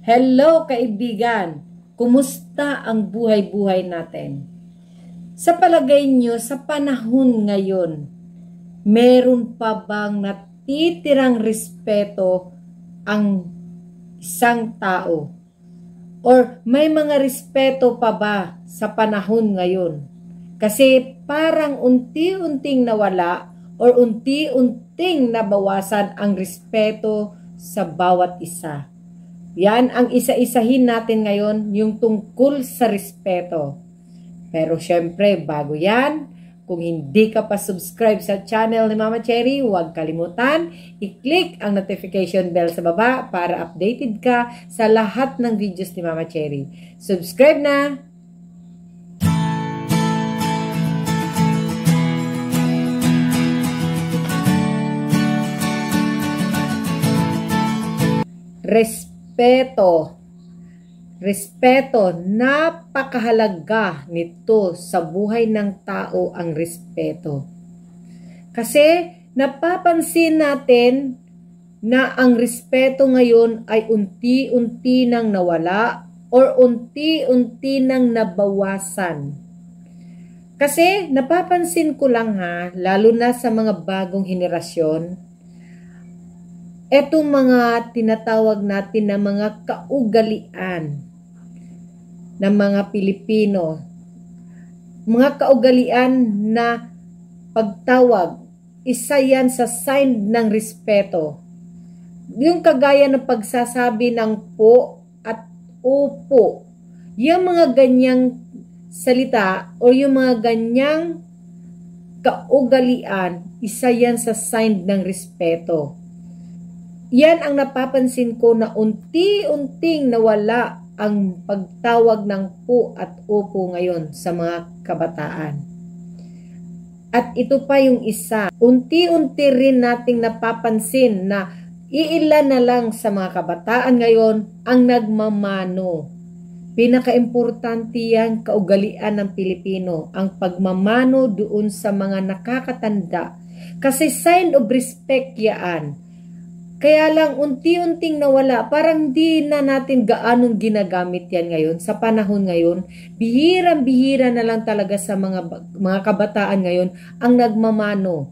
Hello kaibigan! Kumusta ang buhay-buhay natin? Sa palagay nyo, sa panahon ngayon, meron pa bang natitirang respeto ang isang tao? Or may mga respeto pa ba sa panahon ngayon? Kasi parang unti-unting nawala or unti-unting nabawasan ang respeto sa bawat isa. Yan ang isa-isahin natin ngayon, yung tungkol sa respeto. Pero syempre, bago yan, kung hindi ka pa subscribe sa channel ni Mama Cherry, huwag kalimutan, i-click ang notification bell sa baba para updated ka sa lahat ng videos ni Mama Cherry. Subscribe na! Respeto, napakahalaga nito sa buhay ng tao ang respeto. Kasi napapansin natin na ang respeto ngayon ay unti-unti nang nawala or unti-unti nang nabawasan. Kasi napapansin ko lang lalo na sa mga bagong henerasyon, etong mga tinatawag natin na mga kaugalian ng mga Pilipino. Mga kaugalian na pagtawag, isa yan sa sign ng respeto. Yung kagaya ng pagsasabi ng po at opo. Yung mga ganyang salita o yung mga ganyang kaugalian, isa yan sa sign ng respeto. Yan ang napapansin ko na unti-unting nawala ang pagtawag ng po at opo ngayon sa mga kabataan. At ito pa yung isa, unti-unti rin nating napapansin na iilan na lang sa mga kabataan ngayon ang nagmamano. Pinaka-importante yan, kaugalian ng Pilipino, ang pagmamano doon sa mga nakakatanda. Kasi sign of respect yan. Kaya lang unti-unting nawala, parang di na natin gaanong ginagamit yan ngayon. Sa panahon ngayon, bihirang-bihira na lang talaga sa mga kabataan ngayon ang nagmamano.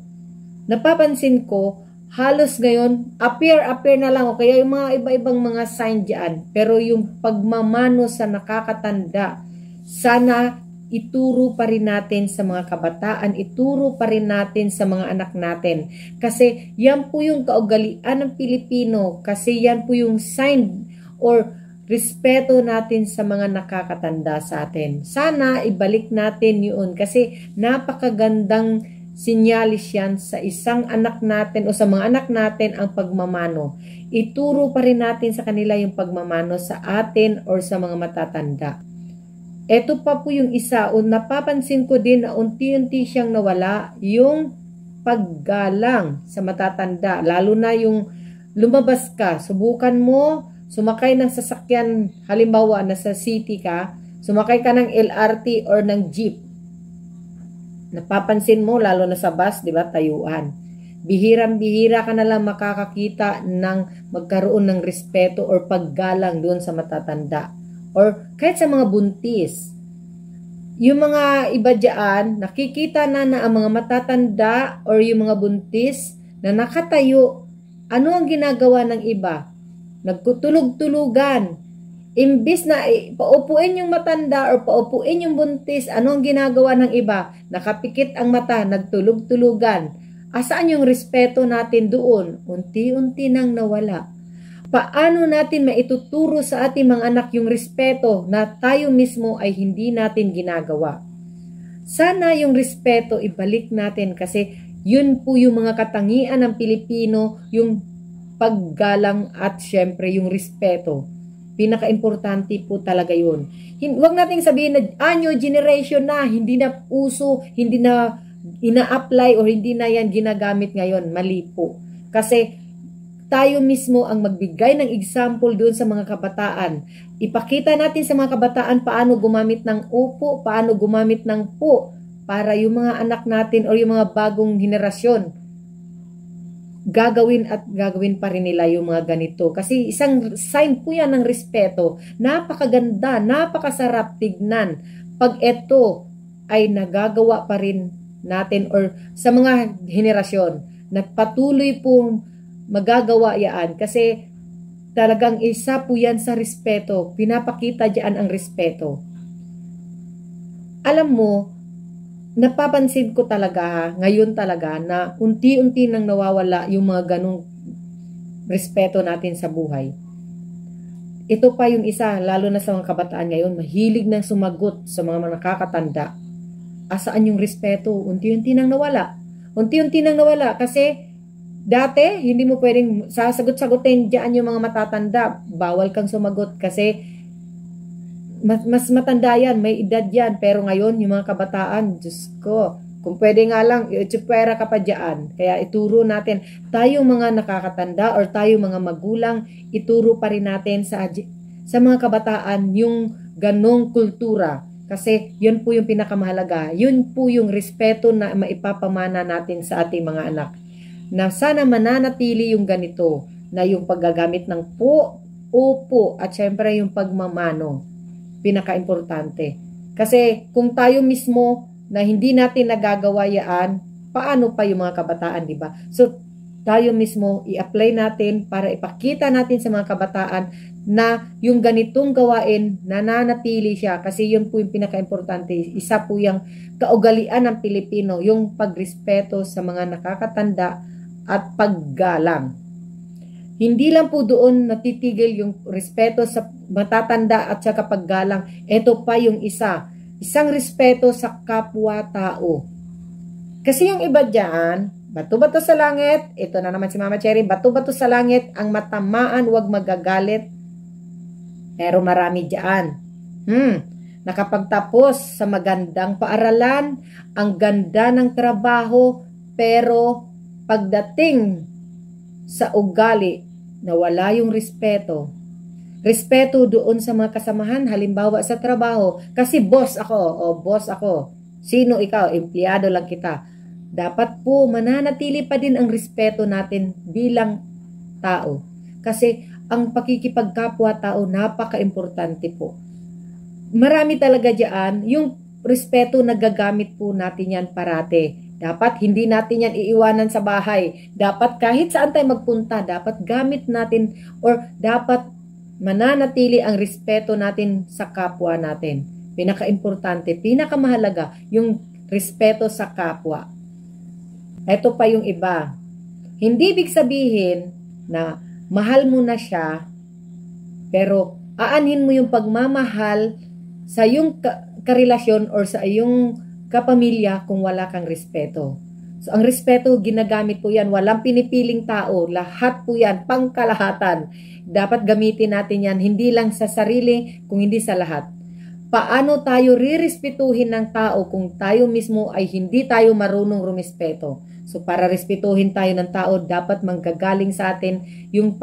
Napapansin ko, halos ngayon, appear na lang o kaya yung mga iba-ibang mga sign dyan. Pero yung pagmamano sa nakakatanda, sana ituro pa rin natin sa mga kabataan, ituro pa rin natin sa mga anak natin. Kasi yan po yung kaugalian ng Pilipino, kasi yan po yung sign or respeto natin sa mga nakakatanda sa atin. Sana ibalik natin yun kasi napakagandang sinyalis yan sa isang anak natin o sa mga anak natin ang pagmamano. Ituro pa rin natin sa kanila yung pagmamano sa atin or sa mga matatanda. Ito pa po yung isa, napapansin ko din na unti-unti siyang nawala, yung paggalang sa matatanda. Lalo na yung lumabas ka, subukan mo, sumakay ng sasakyan, halimbawa nasa city ka, sumakay ka ng LRT or ng jeep. Napapansin mo, lalo na sa bus, di ba, tayuan. Bihirang-bihira ka na lang makakakita ng magkaroon ng respeto or paggalang doon sa matatanda. Or kahit sa mga buntis. Yung mga iba dyan, nakikita na ang mga matatanda or yung mga buntis na nakatayo. Ano ang ginagawa ng iba? Nagkutulog-tulugan. Imbis na paupuin yung matanda or paupuin yung buntis, ano ang ginagawa ng iba? Nakapikit ang mata, nagtulog-tulugan. Asaan yung respeto natin doon? Unti-unti nang nawala. Paano natin maituturo sa ating mga anak yung respeto na tayo mismo ay hindi natin ginagawa? Sana yung respeto ibalik natin kasi yun po yung mga katangian ng Pilipino, yung paggalang at syempre yung respeto. Pinaka-importante po talaga yun. Huwag nating sabihin na new generation na, hindi na uso, hindi na ina-apply o hindi na yan ginagamit ngayon. Mali po. Kasi tayo mismo ang magbigay ng example doon sa mga kabataan. Ipakita natin sa mga kabataan paano gumamit ng upo, paano gumamit ng po, para yung mga anak natin o yung mga bagong henerasyon gagawin at gagawin pa rin nila yung mga ganito. Kasi isang sign po yan ng respeto. Napakaganda, napakasarap tignan. Pag ito ay nagagawa pa rin natin or sa mga henerasyon na patuloy pong magagawa yan. Kasi talagang isa po yan sa respeto. Pinapakita diyan ang respeto. Alam mo, napapansin ko talaga ngayon talaga na unti-unti nang nawawala yung mga ganong respeto natin sa buhay. Ito pa yung isa, lalo na sa mga kabataan ngayon, mahilig nang sumagot sa mga nakakatanda. Asaan yung respeto? Unti-unti nang nawala. Unti-unti nang nawala kasi dati hindi mo pwedeng sasagot-sagutin diyan yung mga matatanda. Bawal kang sumagot kasi mas matanda yan, may edad yan. Pero ngayon, yung mga kabataan, Diyos ko, kung pwede nga lang, itsupera ka pa dyan. Kaya ituro natin, tayo mga nakakatanda or tayo mga magulang, ituro pa rin natin sa mga kabataan yung ganong kultura. Kasi yun po yung pinakamahalaga. Yun po yung respeto na maipapamana natin sa ating mga anak. Na sana mananatili yung ganito, na yung paggagamit ng po, opo, at syempre yung pagmamano. Pinaka-importante. Kasi kung tayo mismo na hindi natin nagagawa yan, paano pa yung mga kabataan, di ba? So, tayo mismo i-apply natin para ipakita natin sa mga kabataan na yung ganitong gawain nananatili siya. Kasi yun po yung pinaka-importante. Isa po yung kaugalian ng Pilipino, yung pagrespeto sa mga nakakatanda at paggalang. Hindi lang po doon natitigil yung respeto sa matatanda at saka paggalang. Ito pa yung isang respeto sa kapwa-tao. Kasi yung iba dyan, bato-bato sa langit, ito na naman si Mama Cherry, bato-bato sa langit, ang matamaan wag magagalit. Pero marami dyan. Nakapagtapos sa magandang paaralan, ang ganda ng trabaho, pero pagdating sa ugali, nawala yung respeto. Respeto doon sa mga kasamahan, halimbawa sa trabaho. Kasi boss ako. Sino ikaw? Empleyado lang kita. Dapat po mananatili pa din ang respeto natin bilang tao. Kasi ang pakikipagkapwa-tao napaka-importante po. Marami talaga diyan, yung respeto nagagamit po natin yan parate. Dapat hindi natin yan iiwanan sa bahay. Dapat kahit saan tayo magpunta, dapat gamit natin or dapat mananatili ang respeto natin sa kapwa natin. Pinaka-importante, pinakamahalaga, yung respeto sa kapwa. Ito pa yung iba. Hindi ibig sabihin na mahal mo na siya, pero aanhin mo yung pagmamahal sa iyong karelasyon or sa iyong kapamilya kung wala kang respeto. So, ang respeto, ginagamit po yan. Walang pinipiling tao. Lahat po yan, pangkalahatan. Dapat gamitin natin yan, hindi lang sa sarili, kung hindi sa lahat. Paano tayo rirespetuhin ng tao kung tayo mismo ay hindi tayo marunong rumispeto? So, para respetuhin tayo ng tao, dapat manggagaling sa atin yung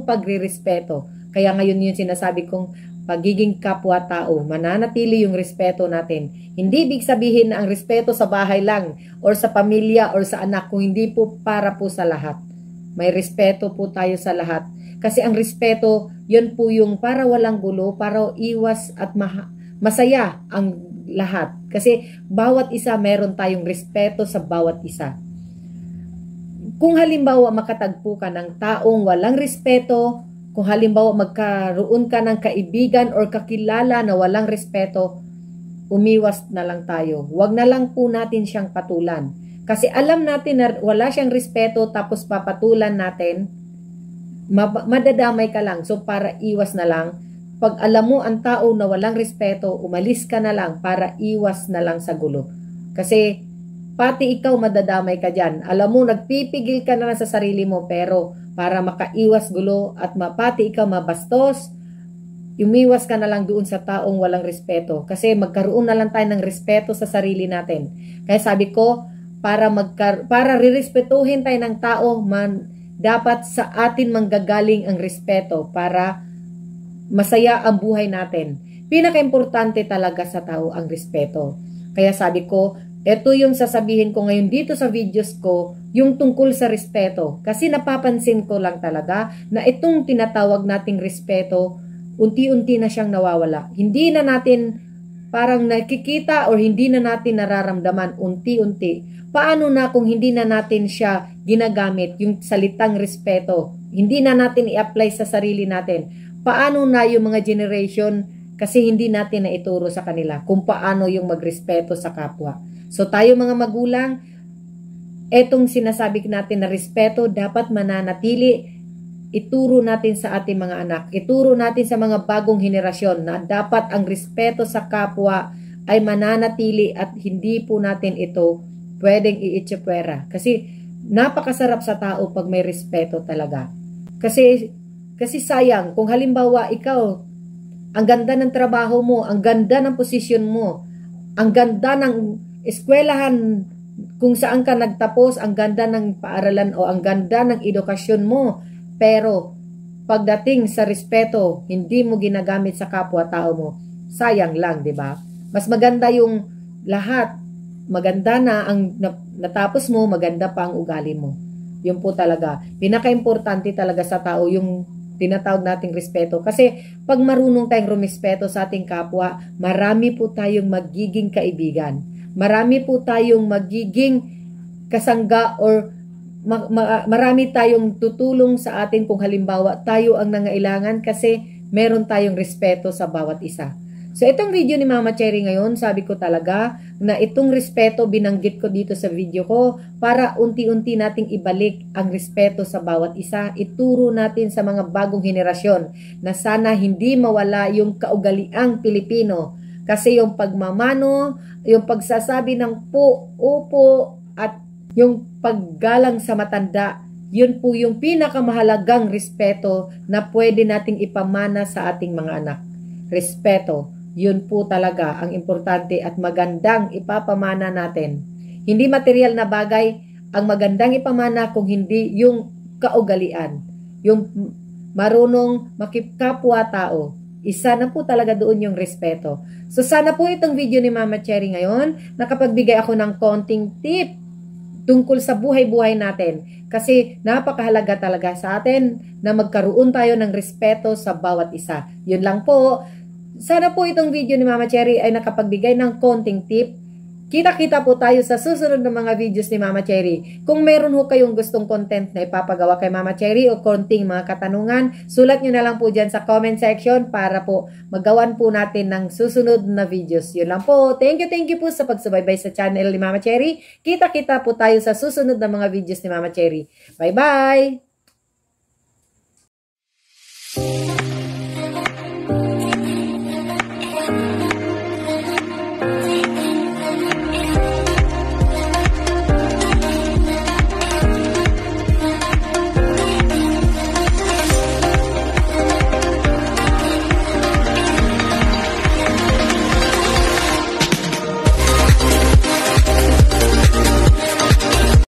pagre-respeto. Kaya ngayon yung sinasabi kong pagiging kapwa-tao, mananatili yung respeto natin. Hindi ibig sabihin na ang respeto sa bahay lang or sa pamilya or sa anak, kung hindi po para po sa lahat. May respeto po tayo sa lahat. Kasi ang respeto, yun po yung para walang gulo, para iwas at masaya ang lahat. Kasi bawat isa meron tayong respeto sa bawat isa. Kung halimbawa makatagpo ka ng taong walang respeto, kung halimbawa magkaroon ka ng kaibigan or kakilala na walang respeto, umiwas na lang tayo. Huwag na lang po natin siyang patulan. Kasi alam natin na wala siyang respeto tapos papatulan natin, madadamay ka lang. So para iwas na lang, pag alam mo ang tao na walang respeto, umalis ka na lang para iwas na lang sa gulo. Kasi pati ikaw madadamay ka dyan. Alam mo, nagpipigil ka na lang sa sarili mo, pero para makaiwas gulo at pati ikaw mabastos, umiwas ka na lang doon sa taong walang respeto. Kasi magkaroon na lang tayo ng respeto sa sarili natin. Kaya sabi ko, para rirespetuhin tayo ng tao, dapat sa atin manggagaling ang respeto para masaya ang buhay natin. Pinaka-importante talaga sa tao ang respeto. Kaya sabi ko, ito yung sasabihin ko ngayon dito sa videos ko yung tungkol sa respeto. Kasi napapansin ko lang talaga na itong tinatawag nating respeto, unti-unti na siyang nawawala. Hindi na natin parang nakikita or hindi na natin nararamdaman unti-unti. Paano na kung hindi na natin siya ginagamit, yung salitang respeto? Hindi na natin i-apply sa sarili natin. Paano na yung mga generation kasi hindi natin na ituro sa kanila kung paano yung magrespeto sa kapwa. So tayo mga magulang, etong sinasabi natin na respeto dapat mananatili, ituro natin sa ating mga anak, ituro natin sa mga bagong henerasyon na dapat ang respeto sa kapwa ay mananatili at hindi po natin ito pwedeng iitsipwera. Kasi napakasarap sa tao pag may respeto talaga. Kasi sayang, kung halimbawa ikaw, ang ganda ng trabaho mo, ang ganda ng posisyon mo, ang ganda ng eskwelahan kung saan ka nagtapos, ang ganda ng paaralan o ang ganda ng edukasyon mo, pero pagdating sa respeto, hindi mo ginagamit sa kapwa-tao mo, sayang lang, di ba? Mas maganda yung lahat, maganda na ang natapos mo, maganda pa ang ugali mo. Yun po talaga. Pinaka-importante talaga sa tao yung tinatawag nating respeto. Kasi pag marunong tayong rumispeto sa ating kapwa, marami po tayong magiging kaibigan. Marami po tayong magiging kasangga or marami tayong tutulong sa atin kung halimbawa tayo ang nangailangan kasi meron tayong respeto sa bawat isa. So itong video ni Mama Cherry ngayon, sabi ko talaga na itong respeto binanggit ko dito sa video ko para unti-unti nating ibalik ang respeto sa bawat isa. Ituro natin sa mga bagong henerasyon na sana hindi mawala yung kaugaliang Pilipino. Kasi yung pagmamano, yung pagsasabi ng po, upo, at yung paggalang sa matanda, yun po yung pinakamahalagang respeto na pwede nating ipamana sa ating mga anak. Respeto. Yun po talaga ang importante at magandang ipapamana natin. Hindi material na bagay ang magandang ipamana kung hindi yung kaugalian. Yung marunong makipkapwa-tao. Isa na po talaga doon yung respeto. So sana po itong video ni Mama Cherry ngayon, nakapagbigay ako ng konting tip tungkol sa buhay-buhay natin. Kasi napakahalaga talaga sa atin na magkaroon tayo ng respeto sa bawat isa. Yun lang po. Sana po itong video ni Mama Cherry ay nakapagbigay ng konting tip. Kita-kita po tayo sa susunod na mga videos ni Mama Cherry. Kung meron ho kayong gustong content na ipapagawa kay Mama Cherry o konting mga katanungan, sulat nyo na lang po dyan sa comment section para po magawan po natin ng susunod na videos. Yun lang po. Thank you po sa pagsubaybay sa channel ni Mama Cherry. Kita-kita po tayo sa susunod na mga videos ni Mama Cherry. Bye-bye!